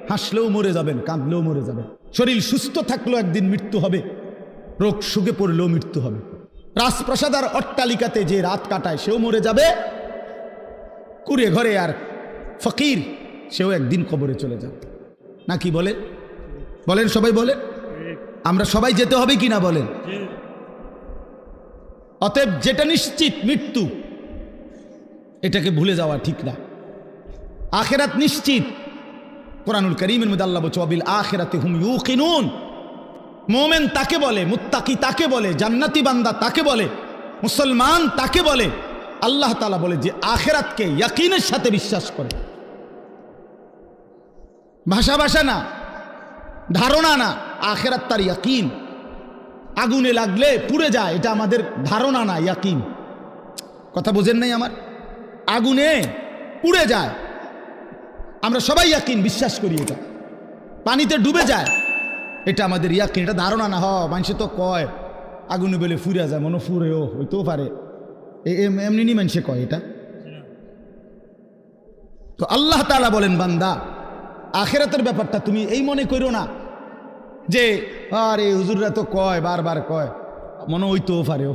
হাসলেও মরে যাবেন, কাঁদলেও মরে যাবেন। শরীর সুস্থ থাকলেও একদিন মৃত্যু হবে, রোগ সুখে পড়লেও মৃত্যু হবে। রাজপ্রাসাদ আর অট্টালিকাতে যে রাত কাটায় সেও মরে যাবে, কুড়ে ঘরে আর ফকির সেও একদিন কবরে চলে যাবে। নাকি বলে বলেন? সবাই বলে আমরা সবাই যেতে হবে কিনা বলেন? অতএব যেটা নিশ্চিত মৃত্যু, এটাকে ভুলে যাওয়া ঠিক না। আখিরাত নিশ্চিত। কোরআনুল কারীমের মধ্যে আল্লাহ বলছে ওয়াবিল আখিরাতি হুম ইউকিনুন। মুমিন তাকে বলে, মুত্তাকি তাকে বলে, জান্নাতি বান্দা তাকে বলে, মুসলমান তাকে বলে। আল্লাহ তাআলা বলে যে আখিরাতকে ইয়াকিনের সাথে বিশ্বাস করে। ভাষা ভাষা না, ধারণা না, আখিরাত তার ইয়াকিন। আগুনে লাগলে পুড়ে যায়, এটা আমাদের ধারণা না, ইয়াকিন। কথা বোঝেন নাই আমার? আগুনে পুড়ে যায়, আমরা সবাই ইয়াকিন বিশ্বাস করি। এটা পানিতে ডুবে যায়, এটা আমাদের ইয়াকিন, এটা ধারণা না। মানুষে তো কয় আগুনে বেলে ফুরে যায়, মনে ফুরেও হইতেও পারে, এমনি মানুষে কয় এটা। তো আল্লাহ তাআলা বলেন বান্দা আখিরাতের ব্যাপারটা তুমি এই মনে করো না যে আরে হুজুররা তো কয়, বারবার কয়, মনে হইতেও পারে,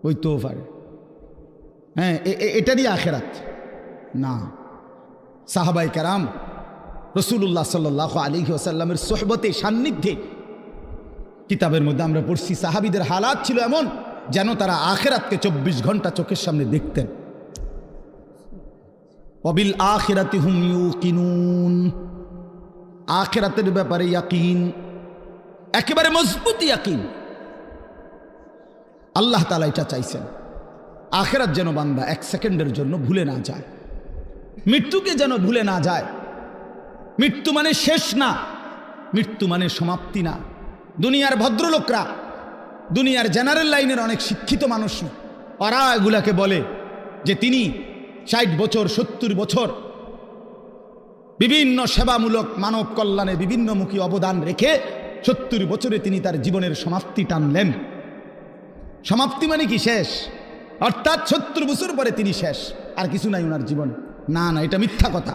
হইতেও পারে। হ্যাঁ, এটারই আখিরাত না। সাহাবাই কেরাম রাসূলুল্লাহ সাল্লাল্লাহু আলাইহি ওয়াসাল্লামের সোহবতে, সান্নিধ্যে, কিতাবের মধ্যে আমরা পড়ছি সাহাবীদের হালাত ছিল এমন যেন তারা আখিরাতকে 24 ঘন্টা চোখের সামনে দেখতেন। ওয়াবিল আখিরাতি হুম ইউকিনুন। আখিরাতের ব্যাপারে ইয়াকিন, একেবারে মজবুত ইয়াকিন। আল্লাহ তাআলা এটা চাইছেন, আখিরাত যেন বান্দা 1 সেকেন্ডের জন্য ভুলে না যায়, মৃত্যুকে যেন ভুলে না যায়। মৃত্যু মানে শেষ না, মৃত্যু মানে সমাপ্তি না। দুনিয়ার ভদ্রলোকরা, দুনিয়ার জেনারেল লাইনের অনেক শিক্ষিত মানুষ, ওরা এগুলাকে বলে যে তিনি 60 বছর 70 বছর বিভিন্ন সেবামূলক মানব কল্যাণে বিভিন্নমুখী অবদান রেখে 70 বছরে তিনি তার জীবনের সমাপ্তি টানলেন। সমাপ্তি মানে কি? শেষ। অর্থাৎ 70 বছর পরে তিনি শেষ, আর কিছু নাই ওনার জীবন। না না, এটা মিথ্যা কথা।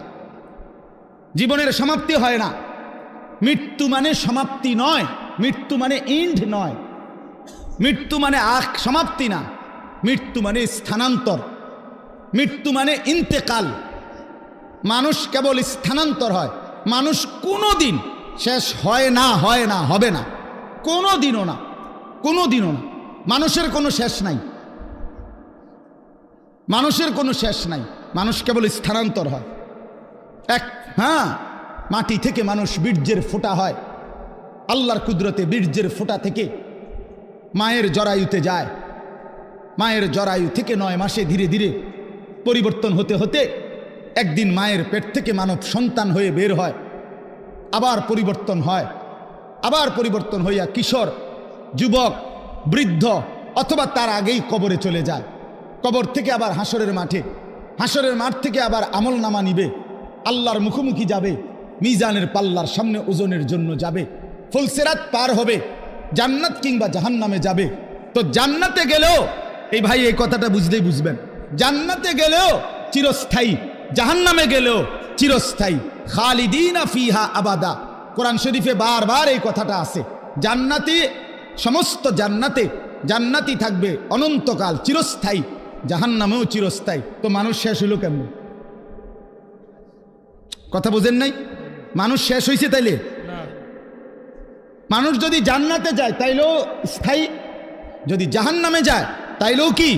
জীবনের সমাপ্তি হয় না। মৃত্যু মানে সমাপ্তি নয়, মৃত্যু মানে এন্ড নয়, মৃত্যু মানে সমাপ্তি না, মৃত্যু মানে স্থানান্তর, মৃত্যু মানে ইন্তেকাল। মানুষ কেবল স্থানান্তর হয়, মানুষ কোনোদিন শেষ হয় না, হয় না, হবে না, কোনোদিনও না, কোনোদিনও না। মানুষের কোনো শেষ নাই, মানুষের কোনো শেষ নাই, মানুষ কেবল স্থানান্তর হয়। হ্যাঁ, মাটি থেকে মানুষ বীর্যের ফোঁটা হয়, আল্লাহর কুদরতে বীর্যের ফোঁটা থেকে মায়ের জরায়ুতে যায়, মায়ের জরায়ু থেকে 9 মাসে ধীরে ধীরে পরিবর্তন হতে হতে একদিন মায়ের পেট থেকে মানব সন্তান হয়ে বের হয়, আবার পরিবর্তন হয়, আবার পরিবর্তন হইয়া কিশোর, যুবক, বৃদ্ধ অথবা তার আগেই কবরে চলে যায়। কবর থেকে আবার হাসরের মাঠে, হাসরের মাঠ থেকে আবার আমলনামা নিবে, আল্লাহর মুখোমুখি যাবে, মিজানের পাল্লার সামনে ওজনের জন্য যাবে, ফুলসিরাত পার হবে, জান্নাত কিংবা জাহান্নামে যাবে। তো জান্নাতে গেলেও, এই ভাই এই কথাটা বুঝলেই বুঝবেন, জান্নাতে গেলেও চিরস্থায়ী, জাহান্নামে গেলেও চিরস্থায়ী। খালিদিনা ফিহা আবাদা। কোরআন শরীফে বারবার এই কথাটা আছে। জান্নাতি, সমস্ত জান্নাতে জান্নাতি থাকবে অনন্তকাল, চিরস্থায়ী। জাহান্নামেও চিরস্থায়ী। তো মানুষ শেষ হইল কেমন? কথা বোঝেন নাই? মানুষ শেষ হয়েছে তাইলে? মানুষ যদি জান্নাতে যায় তাইলেও স্থায়ী, যদি জাহান্নামে যায় তাইলেও কি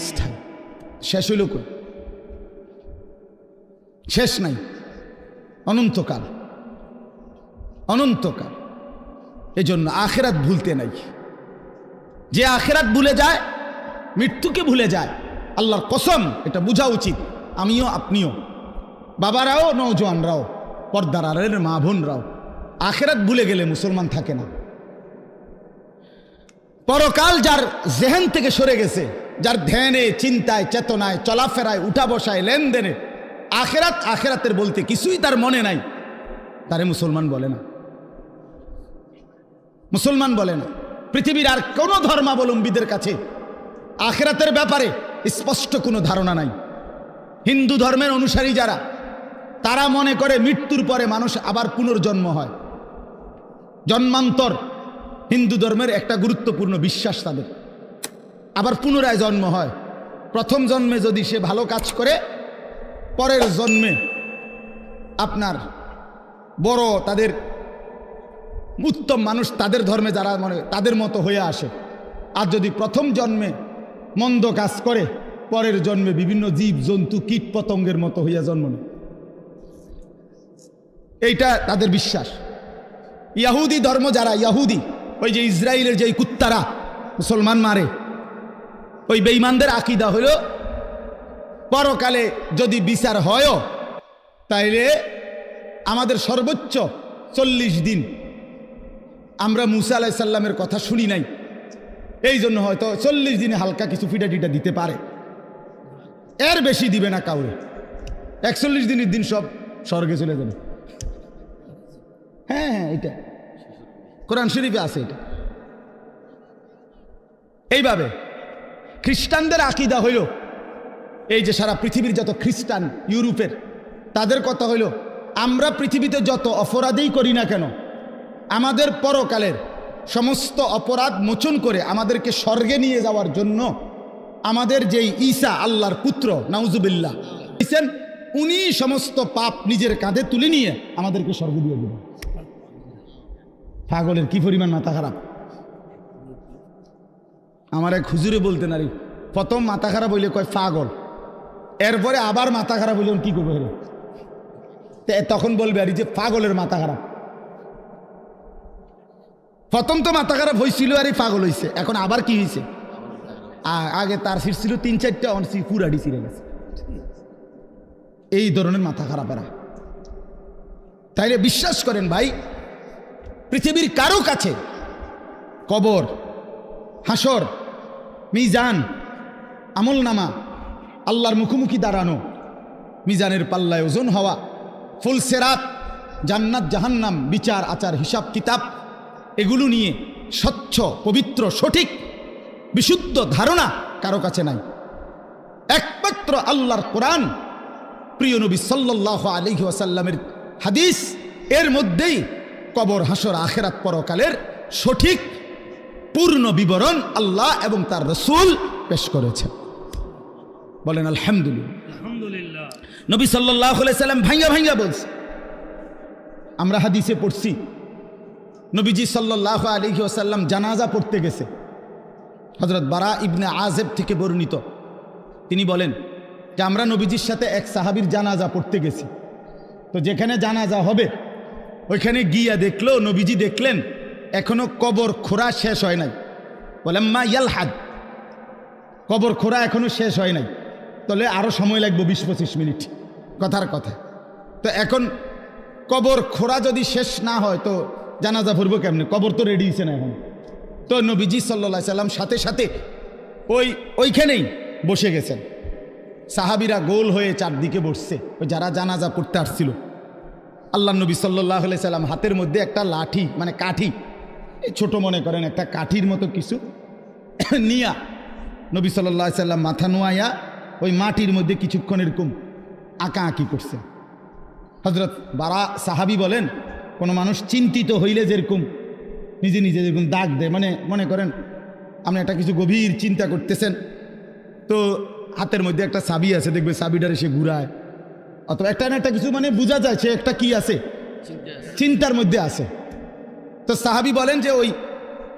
স্থায়ী। শেষ হইল কই? শেষ নাই, অনন্তকাল, অনন্তকাল। এজন্য আখিরাত ভুলতে নাই। যে আখিরাত ভুলে যায়, মৃত্যুকে ভুলে যায়, আল্লাহর কসম, এটা বোঝা উচিত। আমিও, আপনিও, বাবারাও, নওজোয়ানরাও, পর্দার আড়ালের মা বোনরাও, আখিরাত ভুলে গেলে মুসলমান থাকে না। পরকাল যার জেহেন থেকে সরে গেছে, যার ধ্যানে, চিন্তায়, চেতনায়, চলাফেরায়, উঠা বসায়, লেনদেনে আখিরাত, আখিরাতের বলতে কিছুই তার মনে নাই, তারে মুসলমান বলে না, মুসলমান বলে না। পৃথিবীর আর কোনো ধর্মাবলম্বীদের কাছে আখিরাতের ব্যাপারে স্পষ্ট কোনো ধারণা নাই। হিন্দু ধর্মের অনুসারী যারা, তারা মনে করে মৃত্যুর পরে মানুষ আবার পুনর্জন্ম হয়। জন্মান্তর হিন্দু ধর্মের একটা গুরুত্বপূর্ণ বিশ্বাস তাদের। আবার পুনরায় জন্ম হয়। প্রথম জন্মে যদি সে ভালো কাজ করে, পরের জন্মে আপনার বড় তাদের উত্তম মানুষ তাদের ধর্মে যারা মনে তাদের মতো হয়ে আসে। আর যদি প্রথম জন্মে মন্দ কাজ করে, পরের জন্মে বিভিন্ন জীব জন্তু কীট পতঙ্গের মতো হইয়া জন্ম নেয়। এইটা তাদের বিশ্বাস। ইহুদি ধর্ম যারা, ইহুদি ওই যে ইসরায়েলের যে কুত্তারা মুসলমান মারে, ওই বেঈমানদের আকীদা হলো পরকালে যদি বিচার হয় তাইলে আমাদের সর্বোচ্চ 40 দিন আমরা মুসা আলাইহিস সালামের কথা শুনি নাই, এই জন্য হয়তো 40 দিনে হালকা কিছু ফিটা টিটা দিতে পারে, এর বেশি দিবে না কাউরে। 41 দিনের দিন সব স্বর্গে চলে যাবে। হ্যাঁ হ্যাঁ, এটা কোরআন শরীফে আছে। এটা এইভাবে খ্রিস্টানদের আকীদা হইল, এই যে সারা পৃথিবীর যত খ্রিস্টান ইউরোপের, তাদের কথা হইল আমরা পৃথিবীতে যত অপরাধই করি না কেন, আমাদের পরকালের সমস্ত অপরাধ মোচন করে আমাদেরকে স্বর্গে নিয়ে যাওয়ার জন্য আমাদের যেই ঈসা আল্লাহর পুত্র নাউজুবিল্লাহ দিয়েছেন, উনি সমস্ত পাপ নিজের কাঁধে তুলে নিয়ে আমাদেরকে স্বর্গে দিয়ে দেবেন। পাগলের কি পরিমাণ মাথা খারাপ! আমার এক হুজুরে বলতেন, আরে প্রথম মাথা খারাপ হইলে কয় পাগল, এরপরে আবার মাথা খারাপ হইলে কি করবে হেরে, তখন বলবে আরে যে পাগলের মাথা খারাপ। প্রথম তো মাথা খারাপ হয়েছিল আর এই পাগল হয়েছে, এখন আবার কি হয়েছে? আগে তার সিট ছিল 3-4টা, অনসি পুরাডি ছিঁড়ে গেছে। এই ধরনের মাথা খারাপেরা। তাইলে বিশ্বাস করেন ভাই, পৃথিবীর কারো কাছে কবর, হাসর, মিজান, আমলনামা, আল্লাহর মুখোমুখি দাঁড়ানো, মিজানের পাল্লায় ওজন হওয়া, ফুলসেরাত, জান্নাত জাহান্নাম, বিচার আচার হিসাব কিতাব, এগুলো নিয়ে স্বচ্ছ পবিত্র সঠিক বিশুদ্ধ ধারণা কারো কাছে নাই। একমাত্র আল্লাহর কোরআন, প্রিয় নবী সাল্লাল্লাহু আলাইহি ওয়াসাল্লামের হাদিস, এর মধ্যেই কবর, হাসর, আখিরাত, পরকালের সঠিক পূর্ণ বিবরণ আল্লাহ এবং তার রাসূল পেশ করেছেন। বলেন আলহামদুলিল্লাহ। নবী সাল্লাল্লাহু আলাইহি সাল্লাম ভাঙ্গা ভাঙ্গা বলছে, আমরা হাদিসে পড়ছি নবীজি সাল্লাল্লাহু আলাইহি ওয়াসাল্লাম জানাজা পড়তে গেছে। হযরত বারা ইবনে আযিব থেকে বর্ণিত, তিনি বলেন যে আমরা নবীজির সাথে এক সাহাবীর জানাজা পড়তে গেছি। তো যেখানে জানাজা হবে ওইখানে গিয়া দেখলো, নবীজি দেখলেন এখনো কবর খোঁড়া শেষ হয় নাই। বলেন মা ইয়ালহাদ, কবর খোঁড়া এখনো শেষ হয় নাই, তাহলে আরো সময় লাগবে 20-25 মিনিট, কথার কথা। তো এখন কবর খোঁড়া যদি শেষ না হয় তো জানাজা পড়বো কেমনে? কবর তো রেডি হয়েছে না এখন। তো নবীজি সাল্লাল্লাহু আলাইহি সাল্লাম সাথে সাথে ওইখানেই বসে গেছেন। সাহাবীরা গোল হয়ে চারদিকে বসছে, ওই যারা জানাজা পড়তে আসছিল। আল্লাহ নবী সাল্লাল্লাহু আলাইহি সাল্লাম হাতের মধ্যে একটা লাঠি, মানে কাঠি, ছোট মনে করেন একটা কাঠির মতো কিছু নিয়া নবী সাল্লাল্লাহু আলাইহি সাল্লাম মাথা নোয়াইয়া ওই মাটির মধ্যে কিছুক্ষণ এরকম আঁকা আঁকি করছে। হযরত বারা সাহাবী বলেন, কোনো মানুষ চিন্তিত হইলে যেরকম নিজে নিজে যেরকম দাগ দেয়, মানে মনে করেন আপনি একটা কিছু গভীর চিন্তা করতেছেন, তো হাতের মধ্যে একটা চাবি আছে, দেখবে চাবিটারে সে ঘুরায়, অথবা একটা না একটা কিছু, মানে বোঝা যায় সে একটা কি আছে, চিন্তার মধ্যে আছে। তো সাহাবী বলেন যে ওই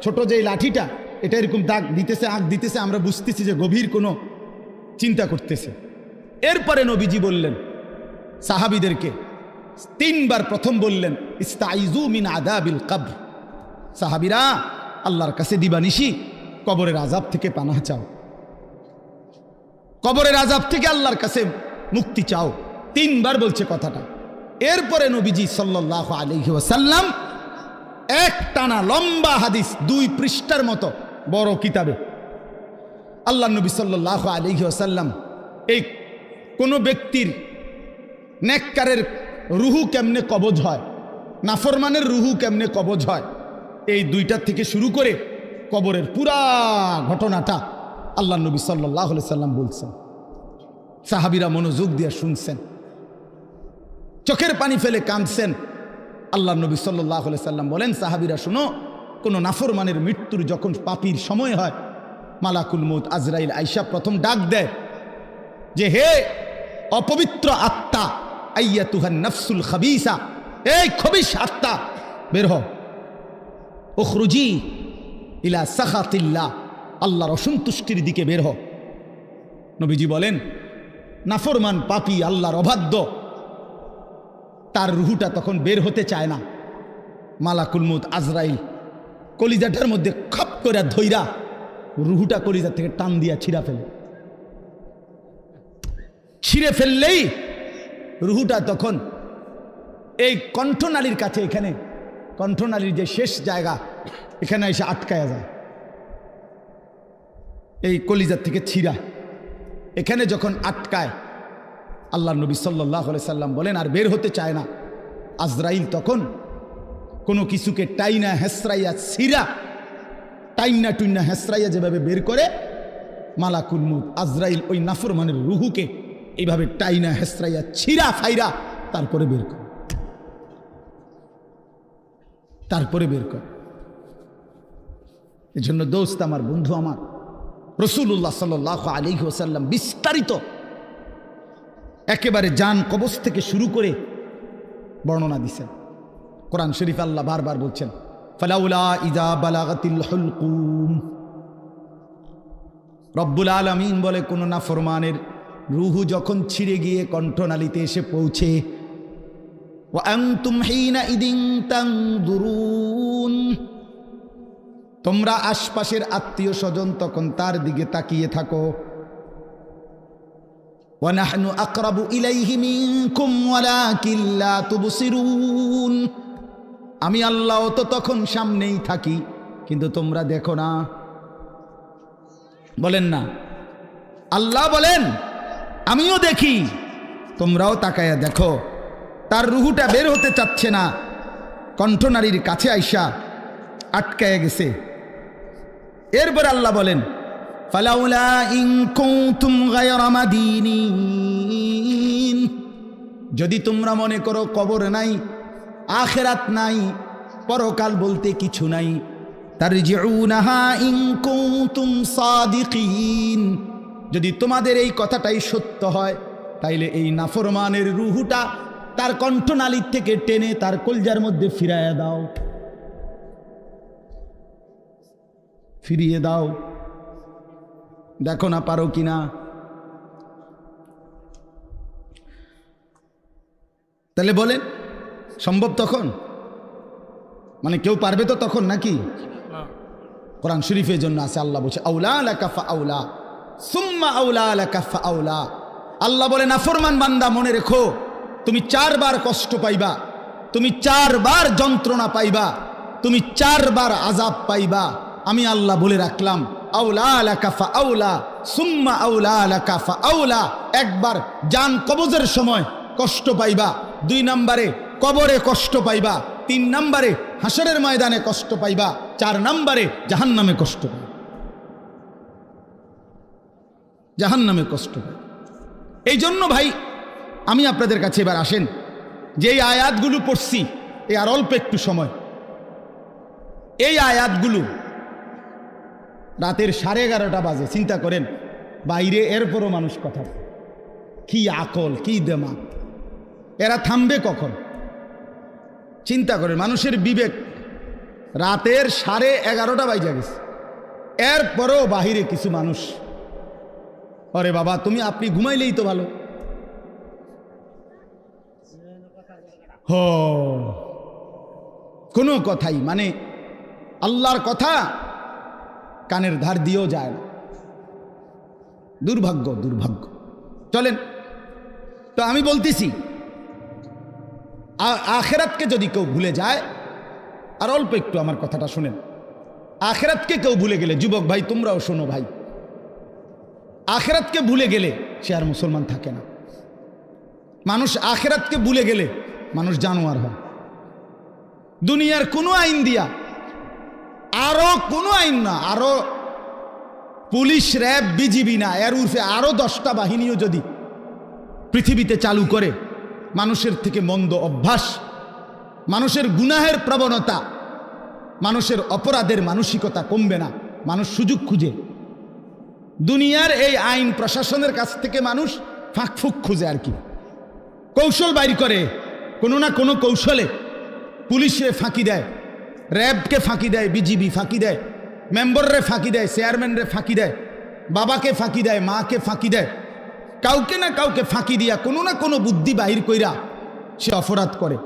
ছোট যে লাঠিটা, এটা এরকম দাগ দিতেছে, আঁক দিতেছে, আমরা বুঝতেছি যে গভীর কোনো চিন্তা করতেছে। এরপরে নবীজি বললেন সাহাবীদেরকে 3 বার, প্রথম বললেন ইস্তাইযু মিন আযাবিল কবর, সাহাবীরা আল্লাহর কাছে দিবানিশি কবরের আযাব থেকে পানাহ চাও, কবরের আযাব থেকে আল্লাহর কাছে মুক্তি চাও। 3 বার বলছে কথাটা। এরপরে নবীজি সাল্লাল্লাহু আলাইহি ওয়াসাল্লাম এক টানা লম্বা হাদিস, 2 পৃষ্ঠার মতো বড় কিতাবে আল্লাহ নবী সাল্লাল্লাহু আলাইহি ওয়াসাল্লাম এই কোনো ব্যক্তির নেককারের রুহু কেমনে কবজ হয়, নাফরমানের রুহু কেমনে কবজ হয়, এই 2টার থেকে শুরু করে কবরের পুরা ঘটনাটা আল্লাহ নবী সাল্লাল্লাহু আলাইহি সাল্লাম বলছেন। সাহাবীরা মনোযোগ দিয়ে শুনছেন। চোখের পানি ফেলে কাঁদছেন। আল্লাহ নবী সাল্লাল্লাহু আলাইহি সাল্লাম বলেন, সাহাবীরা শুনো, কোনো নাফরমানের মৃত্যুর যখন পাপীর সময় হয়, মালাকুল মউত আজরাইল আইসা প্রথম ডাক দেয় যে, হে অপবিত্র আত্মা, আইয়াতুহান নাফসুল খাবিসা, এই খবিশ আত্মা বের হও, উখরুজি ইলা সাখাতিল্লাহ, আল্লাহর অসন্তুষ্টির দিকে বের হও। নবীজি বলেন, নাফরমান পাপী আল্লাহর অবাধ্য, তার রুহুটা তখন বের হতে চায় না। মালাকুল মউত আজরাইল কলিজাটার মধ্যে খপ করে ধইরা রুহুটা কলিজা থেকে টান দিয়া ছিঁড়ে ফেললেই রুহুটা তখন এই কণ্ঠনালীর কাছে, এখানে কণ্ঠনালীর যে শেষ জায়গা, এখানে এসে আটকায়া যায়। এই কলিজার থেকে ছিঁড়া এখানে যখন আটকায়, আল্লাহ নবী সাল্লাল্লাহু আলাইহি সাল্লাম বলেন আর বের হতে চায় না। আজরাইল তখন কোনো কিছুকে টাইনা হেসরাইয়া ছিঁড়া, টাইনা টুইনা হেসরাইয়া যেভাবে বের করে, মালাকুল মউত আজরাইল ওই নাফরমানের রুহুকে এইভাবে টাইনা হেসরাইয়া ছিঁড়া ফাইরা তারপরে বের করে, এজন্য দোস্ত আমার, বন্ধু আমার, রাসূলুল্লাহ সাল্লাল্লাহু আলাইহি ওয়াসাল্লাম বিস্তারিত একেবারে জান কবজ থেকে শুরু করে বর্ণনা দিচ্ছেন। কোরআন শরীফ আল্লাহ বারবার বলছেন, ফালাউলা ইযা বালাগাতিল হুলকুম, রব্বুল আলামিন বলে, কোন নাফরমানের রুহু যখন ছিঁড়ে গিয়ে কণ্ঠনালীতে এসে পৌঁছে, ওয়া আনতুম হিনা ইদিন তানজুরুন, তোমরা আশপাশের আত্মীয় স্বজন তখন তার দিকে তাকিয়ে থাকো, ওয়া নাহনু আকরাবু ইলাইহি মিনকুম ওয়ালাকিন লা তুবসিরুন, আমি আল্লাহ তো তখন সামনেই থাকি, কিন্তু তোমরা দেখো না। বলেন না, আল্লাহ বলেন আমিও দেখি, তোমরাও তাকায়া দেখো। তার রুহুটা বের হতে চাচ্ছে না, কণ্ঠনালীর কাছে আইসা আটকায়া গেছে। এরপর আল্লাহ বলেন, ফালাউলা ইন কুনতুম গায়রা মাদিনিন, যদি তোমরা মনে করো কবর নাই, আখিরাত নাই, পরকাল বলতে কিছু নাই, তারজিউনাহা ইন কুনতুম সাদিকিন, যদি তোমাদের এই কথাটাই সত্য হয়, তাইলে এই নাফরমানের রুহুটা তার কণ্ঠনালীর থেকে টেনে তার কলজার মধ্যে ফিরিয়ে দাও, দেখো না পারো কিনা। তাহলে বলেন সম্ভব তখন? মানে কেউ পারবে তো তখন নাকি? কোরআন শরীফের জন্য আছে, আল্লাহ বলছে আউলা লাকা ফাআউলা সুম্মা আউলা লাকা ফাআউলা। আল্লাহ বলে, নাফরমান বান্দা মনে রেখো, তুমি 4 বার কষ্ট পাইবা, তুমি 4 বার যন্ত্রণা পাইবা, তুমি 4 বার আযাব পাইবা। আমি আল্লাহ বলে রাখলাম, আউলা লাকা ফাআউলা সুম্মা আউলা লাকা ফাআউলা। একবার জান কবজের সময় কষ্ট পাইবা, 2 নম্বরে কবরে কষ্ট পাইবা, 3 নম্বরে হাসরের ময়দানে কষ্ট পাইবা, 4 নম্বরে জাহান্নামে কষ্ট পাইবা, জাহান্নামে কষ্ট পাইবা। এই জন্য ভাই আমি আপনাদের কাছে এবার আসেন, যে এই আয়াতগুলো পড়ছি, এই আর অল্প একটু সময়, এই আয়াতগুলো রাতের 11:30 বাজে, চিন্তা করেন বাইরে, এরপরও মানুষ কথা, কি আকল, কি দেমাগ, এরা থামবে কখন? চিন্তা করেন, মানুষের বিবেক, রাতের 11:30 বাজে গেছে, এরপরও বাহিরে কিছু মানুষ, আরে বাবা আপনি ঘুমাইলেই তো ভালো, কোনো কথাই, মানে আল্লাহর কথা কানের ধার দিয়েও যায় না। দুর্ভাগ্য। চলেন তো আমি বলতেছি, আখিরাতকে যদি কেউ ভুলে যায়, আর অল্প একটু আমার কথাটা শুনেন, আখিরাতকে কেউ ভুলে গেলে, যুবক ভাই তোমরাও শোনো ভাই, আখিরাতকে ভুলে গেলে সে আর মুসলমান থাকে না। মানুষ আখিরাতকে ভুলে গেলে মানুষ জানোয়ার হয়। দুনিয়ার কোনো আইন দিয়া, আরো কোনো আইন না, আরো পুলিশ, র্যাব, বিজিবি না, এর উর্ফে আরো 10টা বাহিনীও যদি পৃথিবীতে চালু করে, মানুষের থেকে মন্দ অভ্যাস, মানুষের গুনাহের প্রবণতা, মানুষের অপরাধের মানসিকতা কমবে না। মানুষ সুযোগ খুঁজে, দুনিয়ার এই আইন প্রশাসনের কাছ থেকে মানুষ ফাঁকফুক খুঁজে আর কি, কৌশল বাইর করে, কোনো না কোনো কৌশলে পুলিশে ফাঁকি দেয়, র্যাবকে ফাঁকি দেয়, বিজিবি ফাঁকি দেয়, মেম্বাররে ফাঁকি দেয়, চেয়ারম্যানরে ফাঁকি দেয়, বাবাকে ফাঁকি দেয়, মাকে ফাঁকি দেয়, কাউকে না কাউকে ফাঁকি দিয়া কোনো না কোনো বুদ্ধি বাহির কইরা সে অপরাধ করে।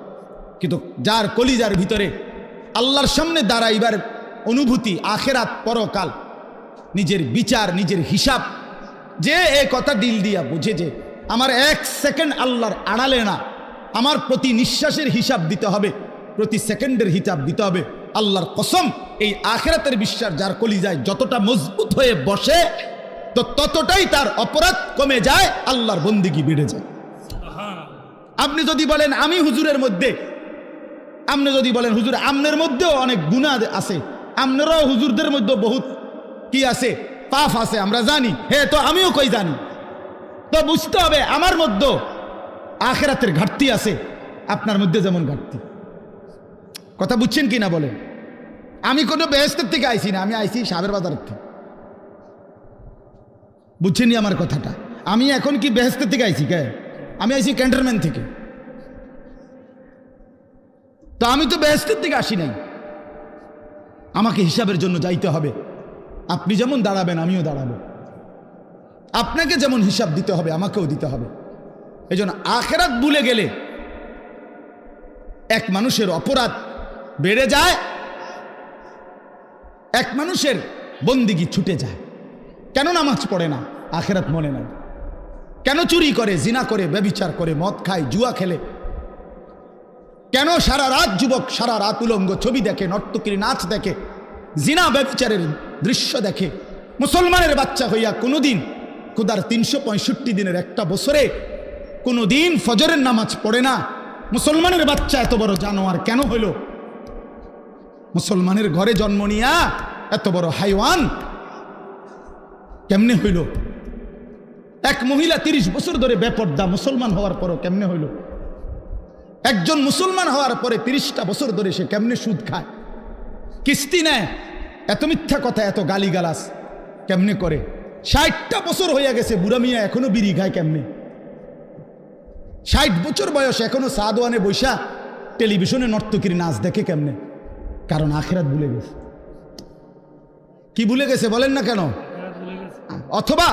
কিন্তু যার কলিজার ভিতরে আল্লাহর সামনে দাঁড়াইবার অনুভূতি, আখেরাত, পরকাল, নিজের বিচার, নিজের হিসাব, যে এই কথা দিল দিয়া বুঝে যে আমার এক সেকেন্ড আল্লাহর আড়ালে না, আমার প্রতি নিঃশ্বাসের হিসাব দিতে হবে, প্রতি সেকেন্ডের হিসাব দিতে হবে, আল্লাহর কসম এই আখেরাতের বিশ্বাস যার কলিজায় যতটা মজবুত হয়ে বসে তো ততটাই তার অপরাধ কমে যায়, আল্লাহর বন্দেগী বেড়ে যায়। আপনি যদি বলেন আমি হুজুরের মধ্যে, আপনি যদি বলেন হুজুর আমনের মধ্যেও অনেক গুনাহ আছে, আমনেরও হুজুরদের মধ্যে বহুত কি আছে, পাপ আছে, আমরা জানি, হ্যাঁ তো আমিও কই জানি, তো বুঝতে হবে আমার মধ্যে আখেরাতের ঘাটতি আছে, আপনার মধ্যে যেমন ঘাটতি। কথা বুঝছেন কি না বলেন? আমি কোনো বেহেশতের থেকে আইছি না, আমি আইছি সাবের বাজারের থেকে। বুঝছেন আমার কথাটা? আমি এখন কি বেহেশতের থেকে আইছি? কে? আমি আইছি ক্যান্টনমেন্ট থেকে। তো আমি তো বেহেশতের থেকে আসি নাই, আমাকে হিসাবের জন্য যাইতে হবে। আপনি যেমন দাঁড়াবেন আমিও দাঁড়াবো, আপনাকে যেমন হিসাব দিতে হবে আমাকেও দিতে হবে। এই জন্য আখেরাত ভুলে গেলে এক মানুষের অপরাধ বেড়ে যায়, এক মানুষের বন্দিগি ছুটে যায়। কেন নামাজ পড়ে না? আখেরাত মনে নাই। কেন চুরি করে, জিনা করে, ব্যভিচার করে, মদ খায়, জুয়া খেলে? কেন সারা রাত যুবক সারা রাত উলঙ্গ ছবি দেখে, নর্তকীর নাচ দেখে, জিনা ব্যভিচারের দৃশ্য দেখে? মুসলমানের বাচ্চা হইয়া কোনোদিন খুদার 365 দিনের একটা বছরে কোনোদিন ফজরের নামাজ পড়ে না। মুসলমানের বাচ্চা এত বড় জানোয়ার কেন হইল? মুসলমানের ঘরে জন্ম নিয়া এত বড় হাইওয়ান কেমনে হইল? এক মহিলা 30 বছর ধরে বেপর্দা, মুসলমান হওয়ার পরও কেমনে হইল? একজন মুসলমান হওয়ার পরে 30টা বছর ধরে সে কেমনে সুদ খায়, কিস্তি নেয়, এত মিথ্যা কথা, এত গালিগালাজ কেমনে করে? 60টা বছর হইয়া গেছে, বুড়া মিয়া এখনো বিড়ি খায় কেমনে? 60 বছর বয়স এখনো সাদওয়ানে বৈশা টেলিভিশনে নর্তকীর নাচ দেখে কেমনে? কারণ আখেরাত ভুলে গেছে। কি ভুলে গেছে বলেন না কেন? অথবা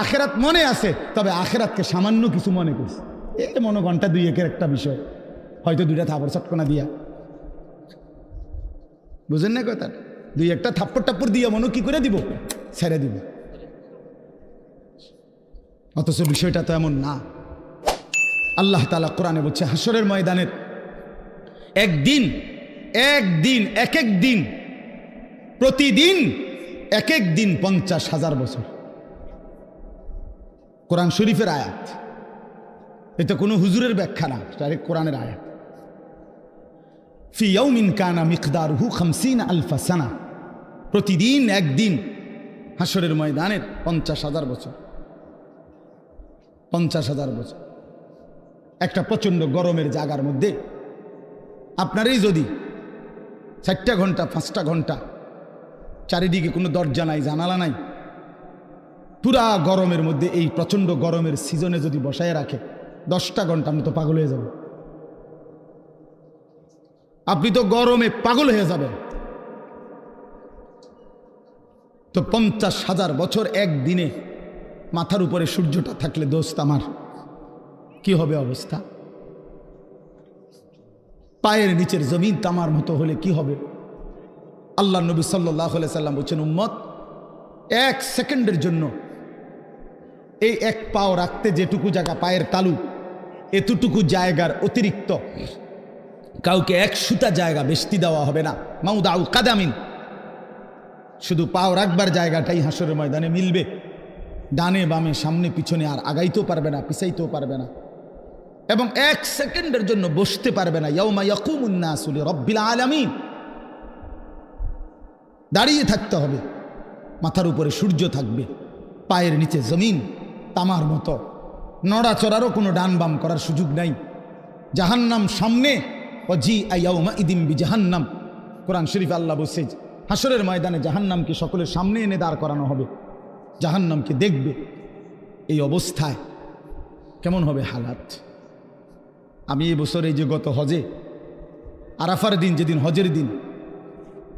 আখেরাত মনে আছে, তবে আখেরাতকে সামান্য কিছু মনে করছে। এ মনে ঘন্টা 2-1 একটা বিষয়, হয়তো 2টা থাপড় চটকনা দিয়া, বুঝেন না কথা? 2-1টা থাপ্পড় টাপ্পড় দিয়া মনে কি করে দিব, ছেড়ে দিব। অথচ বিষয়টা তো এমন না। আল্লাহ তাআলা কোরআনে বলছে হাসরের ময়দানের একদিন, একদিন, এক এক দিন, প্রতিদিন এক এক দিন 50,000 বছর। কোরআন শরীফের আয়াত, এটা কোনো হুজুরের ব্যাখ্যা না, ডাইরেক্ট কোরআনের আয়াত। ফি ইয়াউমিন কানা মিকদারুহু 50 আলফা সানা, প্রতিদিন একদিন হাসরের ময়দানের 50,000 বছর। 50,000 বছর একটা প্রচণ্ড গরমের জায়গার মধ্যে আপনারই যদি 4টা ঘন্টা 5টা ঘন্টা চারিদিকে কোনো দরজা নাই, জানালা নাই, পুরা গরমের মধ্যে এই প্রচণ্ড গরমের সিজনে যদি বসায় রাখে 10টা ঘন্টা, আপনি তো পাগল হয়ে যাবেন। আপনি তো গরমে পাগল হয়ে যাবেন। তো 50,000 বছর একদিনে মাথার উপরে সূর্যটা থাকলে দোস্ত আমার কি হবে অবস্থা? পায়ের নিচের জমিন তামার মতো হলে কি হবে? আল্লাহ নবী সাল্লাল্লাহু আলাইহি সাল্লাম বলছেন, উম্মত 1 সেকেন্ডের জন্য এই এক পাও রাখতে যেটুকু জায়গা, পায়ের তালু, এতটুকু জায়গার অতিরিক্ত কাউকে 1 সুতা জায়গা বেশি দেওয়া হবে না। মাউদাউ কাদামিন, শুধু পাও রাখবার জায়গাটাই হাসরের ময়দানে মিলবে। ডানে বামে সামনে পিছনে আর আগাইতেও পারবে না, পিছাইতেও পারবে না, এবং 1 সেকেন্ডের জন্য বসতে পারবে না। ইয়াউমা ইয়াকুমুন নাসু লিরাব্বিল আলামিন, দাঁড়িয়ে থাকতে হবে। মাথার উপরে সূর্য থাকবে, পায়ের নিচে জমিন তামার মতো, নড়াচড়ারও কোনো ডান বাম করার সুযোগ নাই। জাহান্নাম সামনে, অজি আয়াউমা ইদিম বি জাহান্নাম। কোরআন শরীফ আল্লাহ বলছে হাসরের ময়দানে জাহান্নামকে সকলের সামনে এনে দাঁড় করানো হবে, জাহান্নামকে দেখবে। এই অবস্থায় কেমন হবে হালাত? আমি এই বছর এই যে গত হজে আরাফার দিন, যেদিন হজের দিন,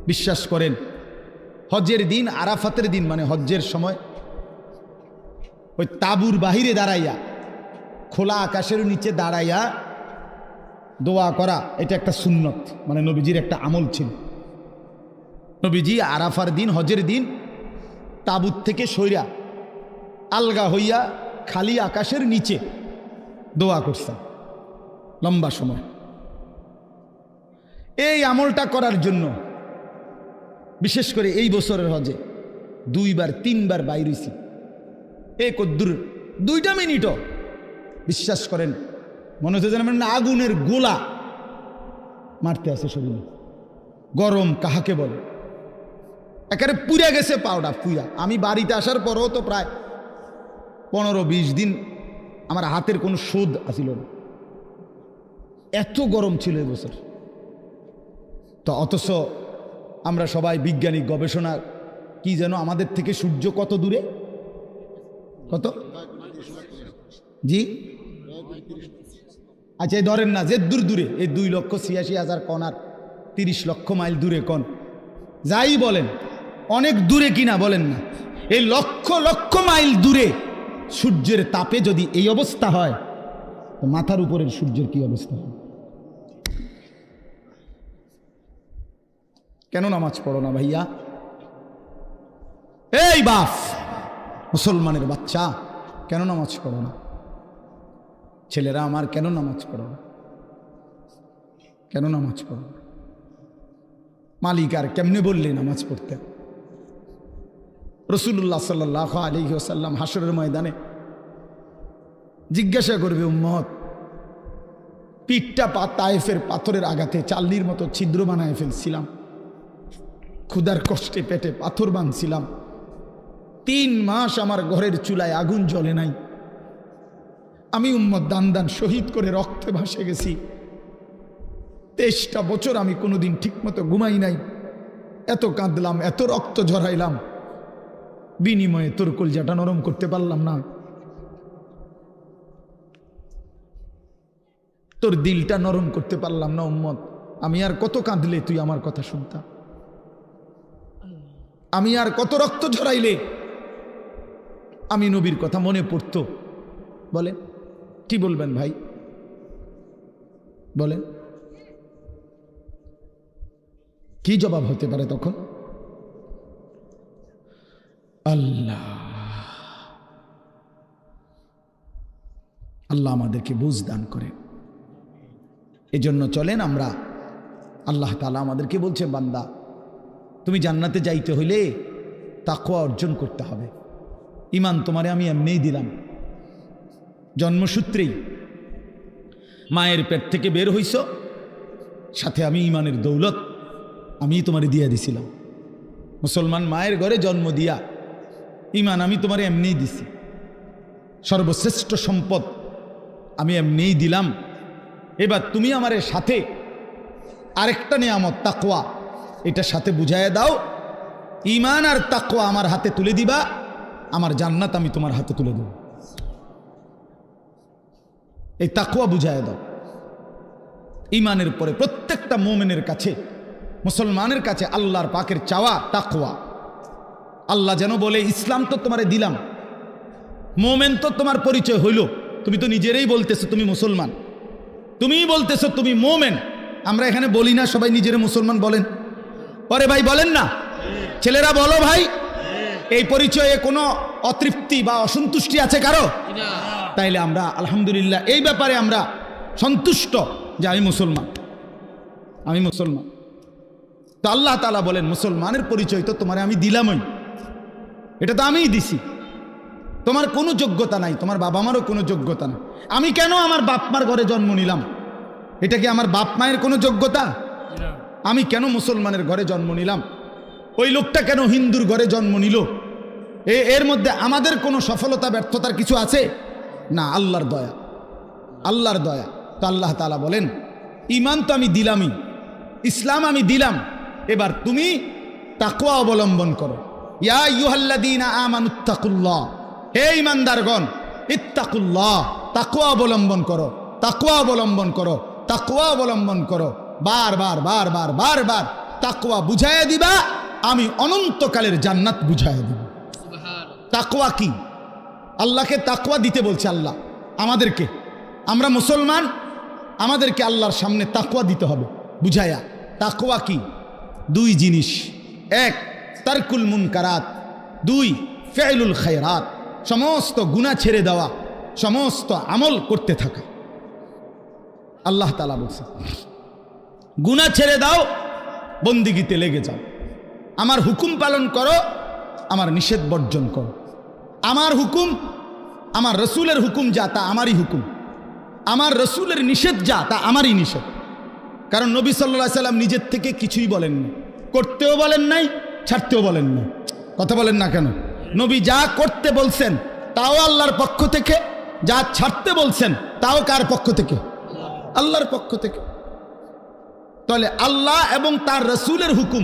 বিশ্বাস করেন হজের দিন আরাফাতের দিন মানে হজ্জের সময় ওই তাঁবুর বাহিরে দাঁড়াইয়া, খোলা আকাশের নিচে দাঁড়াইয়া দোয়া করা, এটা একটা সুন্নত, মানে নবীজির একটা আমল ছিল। নবীজি আরাফার দিন হজের দিন তাঁবুর থেকে সইরা আলগা হইয়া খালি আকাশের নিচে দোয়া করছেন লম্বা সময়। এই আমলটা করার জন্য বিশেষ করে এই বছরের হজে 2-3 বার বাইর হইছি। এ কদ্দুর 2টা মিনিটও বিশ্বাস করেন মনে হচ্ছে যেন আগুনের গোলা মারতে আছে শরীরে। গরম কাহাকে বলে, একেবারে পুড়ে গেছে পাউডা পুয়া। আমি বাড়িতে আসার পরও তো প্রায় 15-20 দিন আমার হাতের কোনো শোধ আসিল না, এত গরম ছিল এবছর। তো অথচ আমরা সবাই বৈজ্ঞানিক গবেষণা কি যেন আমাদের থেকে সূর্য কত দূরে, কত জি আচ্ছা এই ধরেন না যে দূর দূরে, এই 2,86,000 কণ আর 30 লক্ষ মাইল দূরে কণ, যাই বলেন অনেক দূরে কিনা বলেন না, এই লক্ষ লক্ষ মাইল দূরে সূর্যের তাপে যদি এই অবস্থা হয় তো মাথার উপরের সূর্যের কি অবস্থা হয়? কেন নামাজ পড়ো না ভাইয়া? এই বাপ মুসলমানের বাচ্চা, কেন নামাজ পড়ো না? ছেলেরা আমার কেন নামাজ পড়ো না? কেন নামাজ পড়ো না? মালিক আর কেমনে বললে নামাজ পড়তে? রাসূলুল্লাহ সাল্লাল্লাহু আলাইহি ওয়াসাল্লাম হাসরের ময়দানে জিজ্ঞাসা করবে, উম্মত পিঠটা তায়েফের পাথরের আঘাতে চাল্লির মতো ছিদ্র বানায় ফেলছিলাম, ক্ষুধার কষ্টে পেটে পাথর বাঁধছিলাম, 3 মাস আমার ঘরের চুলায় আগুন জ্বলে নাই, আমি উম্মত দান দান শহীদ করে রক্তে ভাসে গেছি, 23টা বছর আমি কোনোদিন ঠিকমতো ঘুমাই নাই, এত কাঁদলাম, এত রক্ত ঝরাইলাম, বিনিময়ে তোর কলজাটা নরম করতে পারলাম না, তোর দিলটা নরম করতে পারলাম না উম্মত। আমি আর কত কাঁদলে তুই আমার কথা শুনতাম? আমি আর কত রক্ত ঝরাইলে আমি নবীর কথা মনে পড়তো? বলেন কি বলবেন ভাই, বলেন কি জবাব হতে পারে তখন? আল্লাহ আল্লাহ আমাদেরকে বুঝ দান করে। এজন্য চলেন আমরা, আল্লাহ তাআলা আমাদেরকে বলছে, বান্দা তুমি জান্নাতে যাইতে হইলে তাকওয়া অর্জন করতে হবে। ঈমান তোমারে আমি এমনিই দিলাম, জন্মসূত্রেই মায়ের পেট থেকে বের হইছ, সাথে আমি ঈমানের দৌলত আমি তোমারে দিয়া দিছিলাম। মুসলমান মায়ের ঘরে জন্ম দিয়া ঈমান আমি তোমারে এমনিই দিছি, সর্বশ্রেষ্ঠ সম্পদ আমি এমনিই দিলাম। এবার তুমি আমার সাথে আরেকটা নিয়ামত তাকওয়া, এটা সাথে বুঝাইয়া দাও, ঈমান আর তাকওয়া আমার হাতে তুলে দিবা, আমার জান্নাত আমি তোমার হাতে তুলে দেব। এই তাকওয়া বুঝাইয়া দাও। ঈমানের পরে প্রত্যেকটা মুমিনের কাছে, মুসলমানের কাছে আল্লাহর পাকের চাওয়া তাকওয়া। আল্লাহ যেন বলে, ইসলাম তো তোমারে দিলাম, মুমিন তো তোমার পরিচয় হইল, তুমি তো নিজেরাই বলতেছো তুমি মুসলমান, তুমিই বলতেছো তুমি মুমিন। আমরা এখানে বলি না সবাই নিজেরা মুসলমান বলেন? পরে ভাই বলেন না, ছেলেরা বলো ভাই, এই পরিচয়ে কোনো অতৃপ্তি বা অসন্তুষ্টি আছে কারো? তাইলে আমরা আলহামদুলিল্লাহ এই ব্যাপারে আমরা সন্তুষ্ট যে আমি মুসলমান, আমি মুসলমান। তো আল্লাহ তাআলা বলেন, মুসলমানের পরিচয় তো তোমারে আমি দিলামই, এটা তো আমিই দিছি, তোমার কোনো যোগ্যতা নাই, তোমার বাবা মারও কোনো যোগ্যতা নাই। আমি কেন আমার বাপ মার ঘরে জন্ম নিলাম? এটা কি আমার বাপ মায়ের কোনো যোগ্যতা? আমি কেন মুসলমানের ঘরে জন্ম নিলাম? ওই লোকটা কেন হিন্দুর ঘরে জন্ম নিল? এর মধ্যে আমাদের কোনো সফলতা ব্যর্থতার কিছু আছে? না, আল্লাহর দয়া, আল্লাহর দয়া। তো আল্লাহ তাআলা বলেন ঈমান তো আমি দিলামই, ইসলাম আমি দিলাম, এবার তুমি তাকওয়া অবলম্বন করো। ইয়া আইয়ুহাল্লাযীনা আমানুত্তাকুল্লাহ, হে ঈমানদারগণ, ইত্তাকুল্লাহ, তাকওয়া অবলম্বন করো, তাকওয়া অবলম্বন করো, তাকওয়া অবলম্বন করো। বারবার বারবার বারবার তাকওয়া বুঝাইয়া দিবা, আমি অনন্তকালের জান্নাত বুঝাইয়া দিব। তাকওয়া কি? আল্লাহকে তাকওয়া দিতে বলছে আল্লাহ আমাদেরকে। আমরা মুসলমান, আমাদেরকে আল্লাহর সামনে তাকওয়া দিতে হবে বুঝায়া। তাকওয়া কি? দুই জিনিস, এক তারকুল মুনকারাত, দুই ফি'লুল খায়রাত, সমস্ত গুনাহ ছেড়ে দেওয়া, সমস্ত আমল করতে থাকা। আল্লাহ তাআলা বলছে গুনাহ ছেড়ে দাও, বন্দিগিতে লেগে যাও, আমার হুকুম পালন করো, আমার নিষেধ বর্জন করো। আমার হুকুম, আমার রসুলের হুকুম যা তা আমারই হুকুম, আমার রসুলের নিষেধ যা তা আমারই নিষেধ। কারণ নবী সাল্লাল্লাহু আলাইহি সাল্লাম নিজের থেকে কিছুই বলেননি, করতেও বলেন নাই, ছাড়তেও বলেন নাই। কথা বলেন না কেন? নবী যা করতে বলছেন তাও আল্লাহর পক্ষ থেকে, যা ছাড়তে বলছেন তাও কার পক্ষ থেকে? আল্লাহর পক্ষ থেকে। তাহলে আল্লাহ এবং তার রসুলের হুকুম